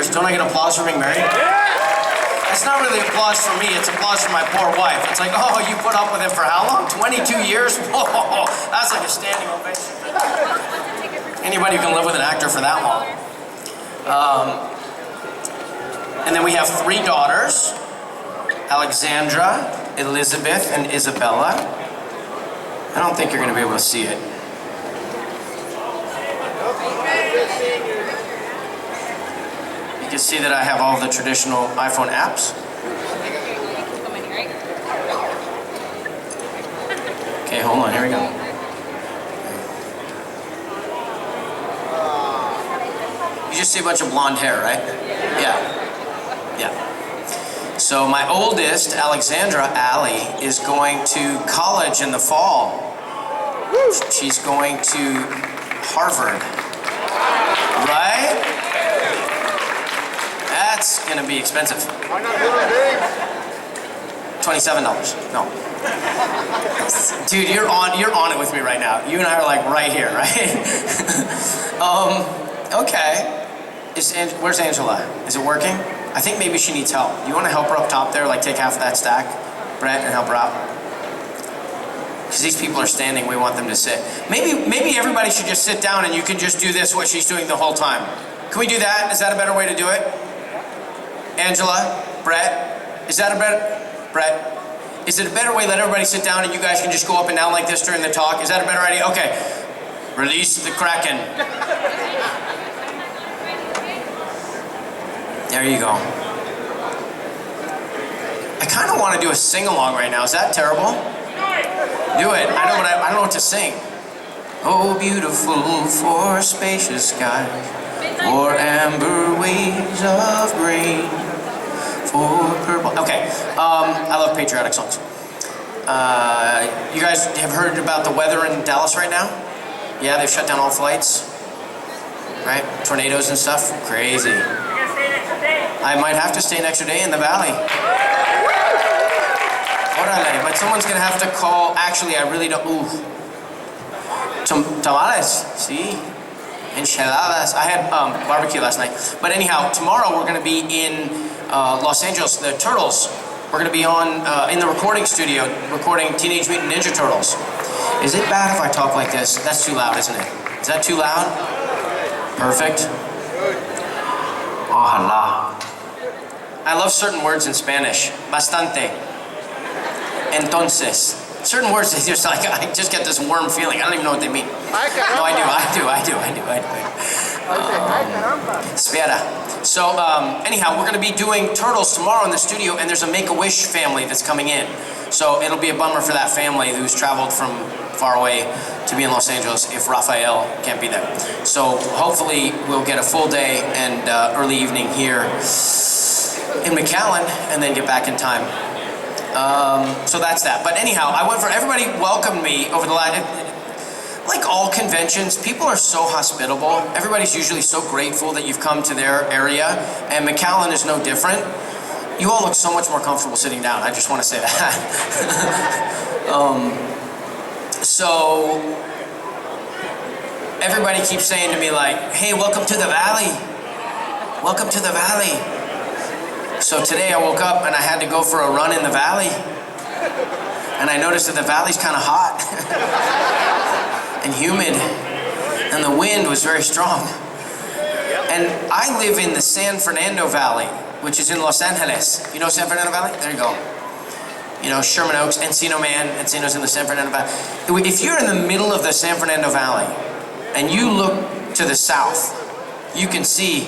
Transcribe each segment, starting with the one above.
years. Don't I get applause for being married? It's not really applause for me, it's applause for my poor wife. It's like, oh, you put up with it for how long? 22 years? Whoa, that's like a standing ovation. Anybody who can live with an actor for that long. And then we have 3 daughters, Alexandra, Elizabeth, and Isabella. I don't think you're going to be able to see it. You can see that I have all the traditional iPhone apps. Okay, hold on, here we go. You just see a bunch of blonde hair, right? Yeah. So my oldest, Alexandra, Allie, is going to college in the fall. She's going to Harvard. Right? That's going to be expensive. $27. No. Dude, you're on it with me right now. You and I are like right here, right? Okay. Where's Angela? Is it working? I think maybe she needs help. You want to help her up top there, like take half of that stack, Brett, and help her out? Because these people are standing, we want them to sit. Maybe everybody should just sit down and you can just do this, what she's doing the whole time. Can we do that? Is that a better way to do it? Angela, Brett, is that a better, Brett? Is it a better way, let everybody sit down and you guys can just go up and down like this during the talk? Is that a better idea? Okay. Release the Kraken. There you go. I kind of want to do a sing-along right now. Is that terrible? Do it. I don't know what to sing. Oh, beautiful for spacious skies, for amber waves of green, for purple. Okay. I love patriotic songs. You guys have heard about the weather in Dallas right now? Yeah, they've shut down all flights. Right? Tornadoes and stuff. Crazy. I might have to stay an extra day in the valley. Orale, but someone's gonna have to call. Actually, I really don't. Ooh. Tamales, see? Enchiladas. I had barbecue last night. But anyhow, tomorrow we're gonna be in Los Angeles, the Turtles. We're gonna be on in the recording studio, recording Teenage Mutant Ninja Turtles. Is it bad if I talk like this? That's too loud, isn't it? Is that too loud? Perfect. Ojalá. I love certain words in Spanish. Bastante. Entonces. Certain words, they just like, I just get this warm feeling. I don't even know what they mean. No, I do. Espera. So, anyhow, we're going to be doing Turtles tomorrow in the studio, and there's a Make-A-Wish family that's coming in. So it'll be a bummer for that family who's traveled from far away to be in Los Angeles if Raphael can't be there. So hopefully we'll get a full day and early evening here in McAllen and then get back in time. So that's that. But anyhow, everybody welcomed me over the last, like all conventions, people are so hospitable. Everybody's usually so grateful that you've come to their area, and McAllen is no different. You all look so much more comfortable sitting down. I just want to say that. So everybody keeps saying to me like, hey, welcome to the valley. Welcome to the valley. So today I woke up and I had to go for a run in the valley. And I noticed that the valley's kind of hot and humid, and the wind was very strong. And I live in the San Fernando Valley, which is in Los Angeles. You know San Fernando Valley? There you go. You know, Sherman Oaks, Encino Man, Encino's in the San Fernando Valley. If you're in the middle of the San Fernando Valley and you look to the south, you can see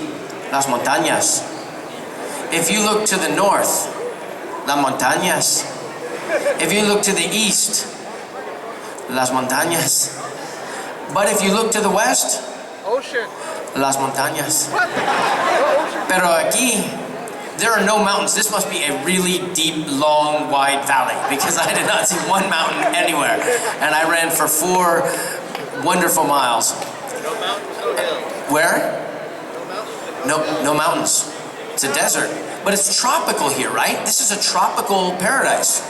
las montañas. If you look to the north, las montañas. If you look to the east, las montañas. But if you look to the west, ocean. Las montañas. What? Pero aquí, there are no mountains. This must be a really deep, long, wide valley, because I did not see one mountain anywhere. And I ran for 4 wonderful miles. No mountains, no hills. Where? No mountains. No mountains. It's a desert. But it's tropical here, right? This is a tropical paradise.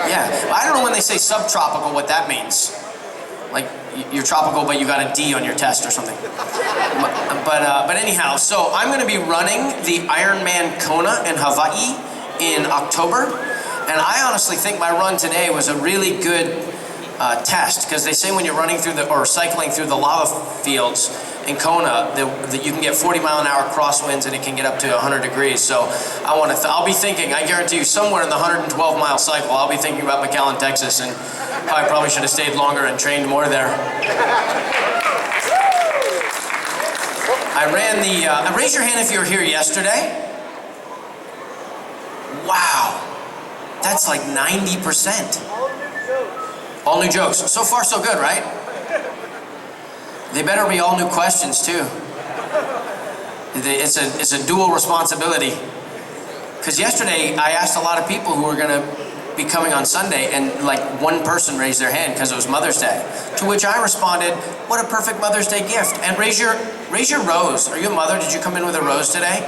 Yeah. I don't know when they say subtropical what that means. Like you're tropical, but you got a D on your test or something. But anyhow, so I'm going to be running the Ironman Kona in Hawaii in October, and I honestly think my run today was a really good test, because they say when you're running through or cycling through the lava fields in Kona, that you can get 40-mile-an-hour crosswinds and it can get up to 100 degrees. So I'll be thinking, I guarantee you, somewhere in the 112-mile cycle, I'll be thinking about McAllen, Texas, and I probably should have stayed longer and trained more there. I ran the, raise your hand if you were here yesterday. Wow, that's like 90%. All new jokes. So far, so good, right? They better be all new questions, too. It's a dual responsibility. Because yesterday, I asked a lot of people who were going to be coming on Sunday, and like one person raised their hand because it was Mother's Day. To which I responded, what a perfect Mother's Day gift. And raise your rose. Are you a mother? Did you come in with a rose today?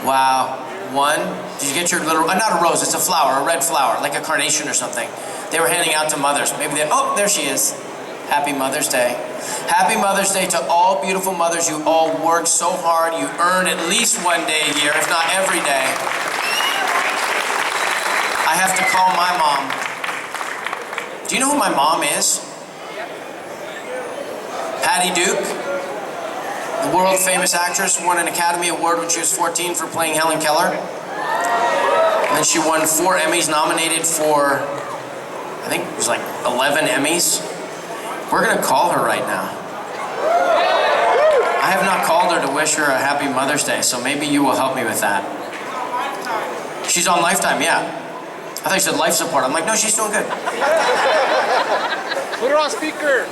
Wow. One. Did you get your little, not a rose, it's a flower, a red flower, like a carnation or something. They were handing out to mothers. Maybe oh, there she is. Happy Mother's Day. Happy Mother's Day to all beautiful mothers. You all work so hard. You earn at least one day a year, if not every day. I have to call my mom. Do you know who my mom is? Patty Duke, the world famous actress, won an Academy Award when she was 14 for playing Helen Keller. And then she won 4 Emmys, nominated for, I think it was like 11 Emmys. We're gonna call her right now. I have not called her to wish her a happy Mother's Day, so maybe you will help me with that. She's on Lifetime, yeah. I thought you said life support. I'm like, no, she's doing good. Put her on speaker.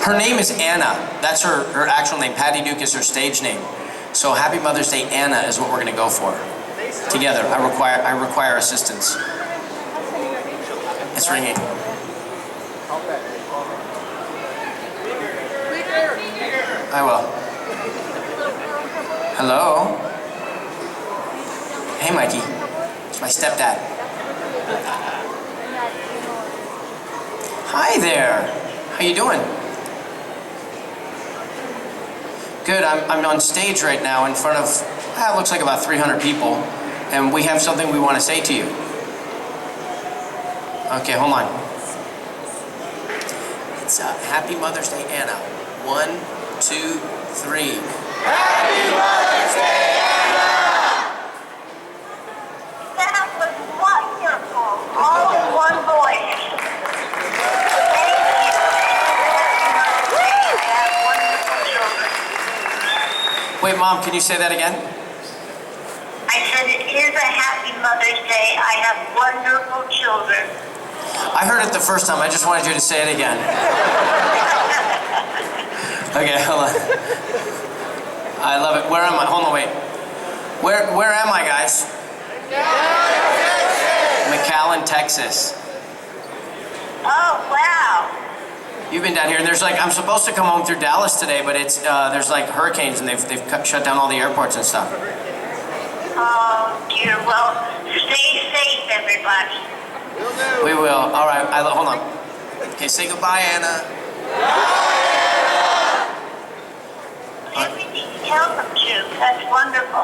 Her name is Anna. That's her actual name. Patty Duke is her stage name. So happy Mother's Day, Anna, is what we're gonna go for. Together, I require assistance. It's ringing. I will. Hello? Hey, Mikey. It's my stepdad. Hi there. How you doing? Good. I'm on stage right now in front of, it looks like about 300 people, and we have something we want to say to you. Okay, hold on. It's Happy Mother's Day, Anna. 1, 2, 3. Happy Mother's Day, Anna! That was wonderful. All in one voice. Thank you. Happy Mother's Day. I have wonderful children. Wait, Mom, can you say that again? I said it is a happy Mother's Day. I have wonderful children. I heard it the first time. I just wanted you to say it again. Okay, hold on. I love it. Where am I? Hold on, wait. Where am I, guys? McAllen, Texas. Oh, wow. You've been down here, and there's like, I'm supposed to come home through Dallas today, but it's there's like hurricanes, and they've shut down all the airports and stuff. Oh, dear. Well, stay safe, everybody. We will. All right. Hold on. Okay, say goodbye, Anna. Everything you tell them to. That's wonderful.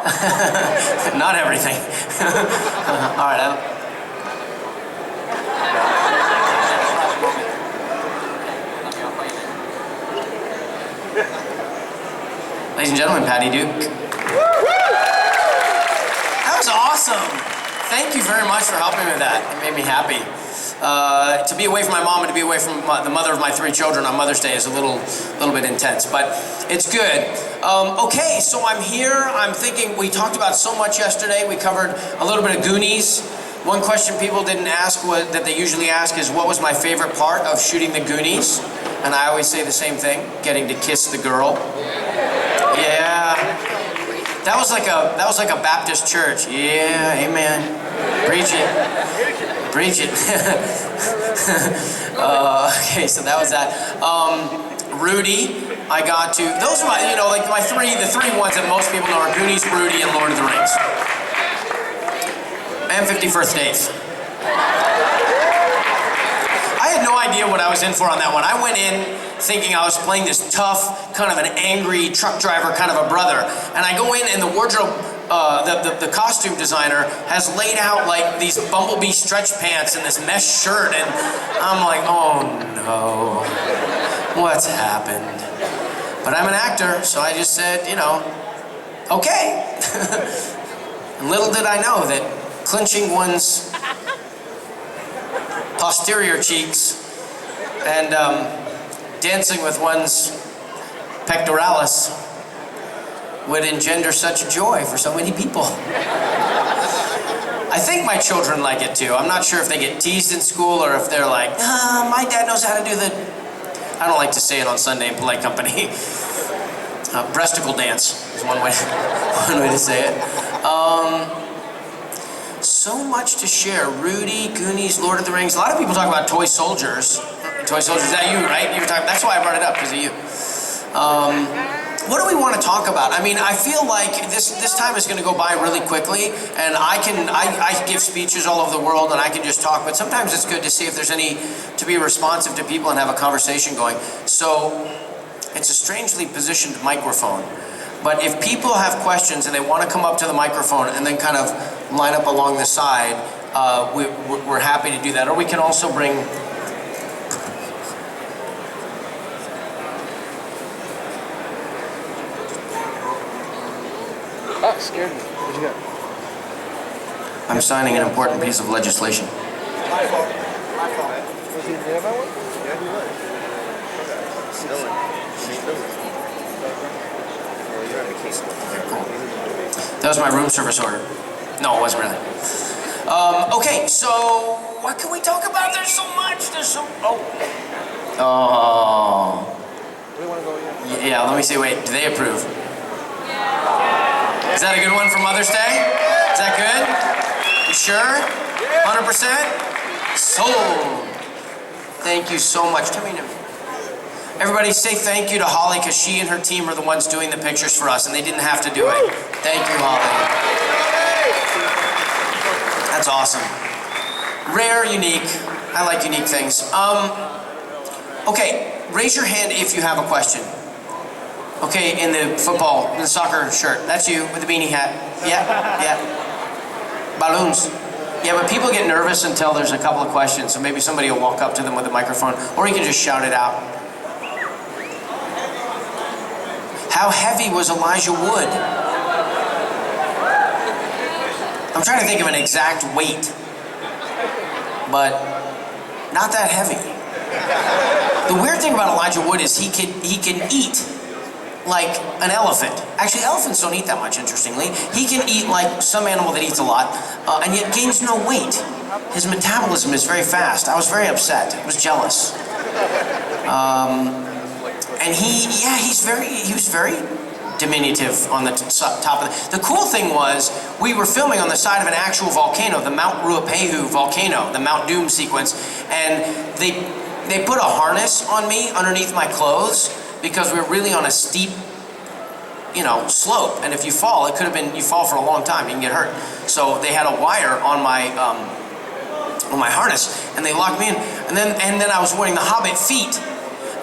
Not everything. All right. Ladies and gentlemen, Patty Duke. That was awesome. Thank you very much for helping me with that. It made me happy. To be away from my mom and to be away from the mother of my 3 children on Mother's Day is a little bit intense, but it's good. Okay, so I'm here. I'm thinking, we talked about so much yesterday. We covered a little bit of Goonies. One question people didn't ask that they usually ask is, what was my favorite part of shooting the Goonies? And I always say the same thing, getting to kiss the girl. Yeah. That was like a Baptist church. Yeah, amen. Preach it. Preach it. Okay, so that was that. Rudy, I got to, those are my, like the three ones that most people know are Goonies, Rudy, and Lord of the Rings. And 51st Dates. idea what I was in for on that one. I went in thinking I was playing this tough, kind of an angry truck driver kind of a brother. And I go in and the wardrobe, the costume designer has laid out like these bumblebee stretch pants and this mesh shirt. And I'm like, oh no, what's happened? But I'm an actor, so I just said, you know, okay. And little did I know that clenching one's posterior cheeks and dancing with one's pectoralis would engender such joy for so many people. I think my children like it too. I'm not sure if they get teased in school or if they're like, my dad knows how to do the, I don't like to say it on Sunday in polite company. Breasticle dance is one way to say it. So much to share. Rudy, Goonies, Lord of the Rings. A lot of people talk about toy soldiers. Toy soldiers, is that you, right? You were talking, that's why I brought it up, because of you. What do we want to talk about? I mean, I feel like this time is going to go by really quickly, and I give speeches all over the world, and I can just talk, but sometimes it's good to see if there's any, to be responsive to people and have a conversation going. So, it's a strangely positioned microphone. But if people have questions and they want to come up to the microphone and then kind of line up along the side, we're happy to do that. Or we can also bring... Oh, scared me. What you got? I'm signing an important piece of legislation. Was he in the other one? Yeah, he was. That was my room service order. No, it wasn't really. Okay, so what can we talk about? There's so much. There's so... Oh. Where do you want to go again? Yeah, let me see. Wait, do they approve? Is that a good one for Mother's Day? Is that good? You sure? 100%? Sold. Thank you so much. Tell me now. Everybody say thank you to Holly, because she and her team are the ones doing the pictures for us, and they didn't have to do it. Thank you, Holly. That's awesome. Rare, unique. I like unique things. Okay, raise your hand if you have a question. Okay, in the football, in the soccer shirt. That's you with the beanie hat. Yeah, yeah. Balloons. Yeah, but people get nervous until there's a couple of questions, so maybe somebody will walk up to them with a microphone, or you can just shout it out. How heavy was Elijah Wood? I'm trying to think of an exact weight, but not that heavy. The weird thing about Elijah Wood is he can eat like an elephant. Actually, elephants don't eat that much, interestingly. He can eat like some animal that eats a lot, and yet gains no weight. His metabolism is very fast. I was very upset. I was jealous. And he was very diminutive on the top of the cool thing was, we were filming on the side of an actual volcano, the Mount Ruapehu volcano, the Mount Doom sequence, and they put a harness on me underneath my clothes because we were really on a steep, slope, and if you fall, it could have been, you fall for a long time, you can get hurt. So they had a wire on my harness, and they locked me in, and then I was wearing the Hobbit feet.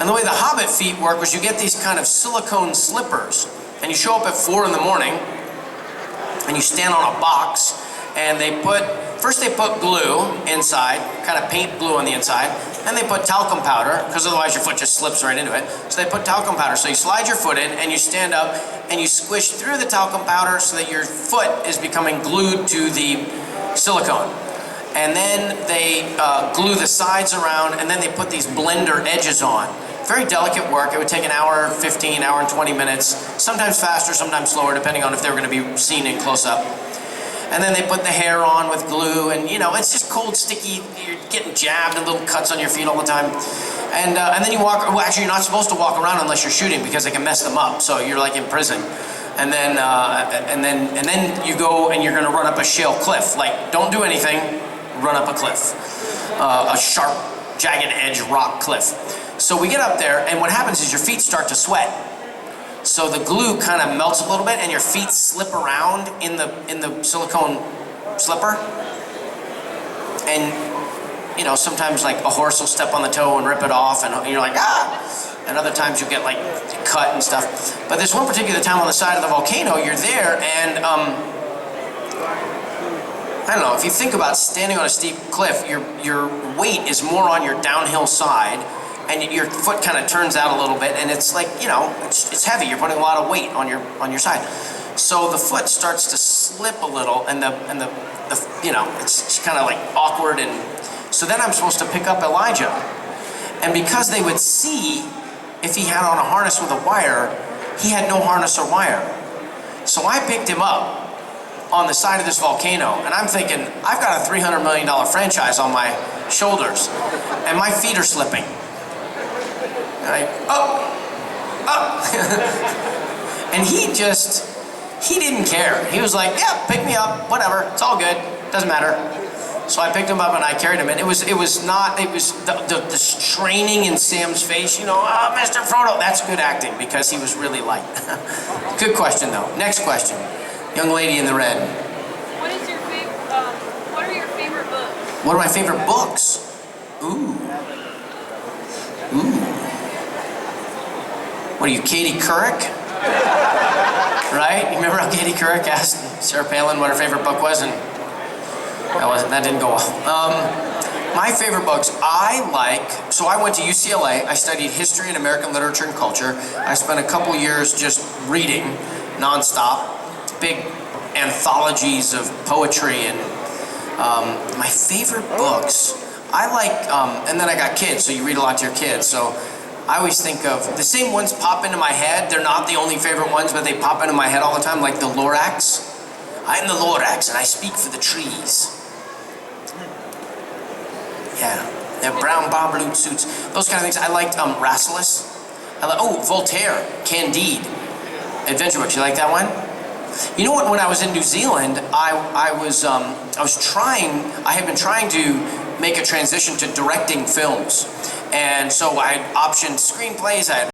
And the way the Hobbit feet work was you get these kind of silicone slippers, and you show up at 4 in the morning, and you stand on a box, and first they put glue inside, kind of paint glue on the inside, then they put talcum powder, because otherwise your foot just slips right into it. So they put talcum powder, so you slide your foot in, and you stand up, and you squish through the talcum powder so that your foot is becoming glued to the silicone. And then they glue the sides around, and then they put these blender edges on. Very delicate work. It would take an hour 15, hour and 20 minutes, sometimes faster, sometimes slower, depending on if they were going to be seen in close-up. And then they put the hair on with glue, and it's just cold, sticky. You're getting jabbed and little cuts on your feet all the time. And then you walk. Well, actually, you're not supposed to walk around unless you're shooting because they can mess them up. So you're like in prison. And then you go and you're going to run up a shale cliff. Like, don't do anything. Run up a cliff, a sharp, jagged edge rock cliff. So we get up there, and what happens is your feet start to sweat. So the glue kind of melts a little bit, and your feet slip around in the silicone slipper. And you know, sometimes like a horse will step on the toe and rip it off, and you're like, ah! And other times you'll get like cut and stuff. But there's one particular time on the side of the volcano, you're there, and I don't know, if you think about standing on a steep cliff, your weight is more on your downhill side, and your foot kind of turns out a little bit, and it's like, you know, it's heavy. You're putting a lot of weight on your side. So the foot starts to slip a little, and the you know, it's kind of like awkward, and so then I'm supposed to pick up Elijah. And because they would see if he had on a harness with a wire, he had no harness or wire. So I picked him up on the side of this volcano, and I'm thinking, I've got a $300 million franchise on my shoulders, and my feet are slipping. And and he didn't care. He was like, yeah, pick me up, whatever, it's all good, doesn't matter. So I picked him up and I carried him, and it was the straining in Sam's face, you know, oh, Mr. Frodo, that's good acting, because he was really light. Good question though. Next question. Young lady in the red. What are your favorite books? What are my favorite books? Ooh. What are you, Katie Couric? Right? You remember how Katie Couric asked Sarah Palin what her favorite book was, and that didn't go well. My favorite books, so I went to UCLA, I studied history and American literature and culture. I spent a couple years just reading nonstop, big anthologies of poetry, and my favorite books, and then I got kids, so you read a lot to your kids, so I always think of, the same ones pop into my head, they're not the only favorite ones, but they pop into my head all the time, like the Lorax. I'm the Lorax, and I speak for the trees. Yeah, their brown bomb suits, those kind of things. I liked Rasselas. Voltaire, Candide, adventure books. You like that one? You know what? When I was in New Zealand, I had been trying to make a transition to directing films, and so I had optioned screenplays, I had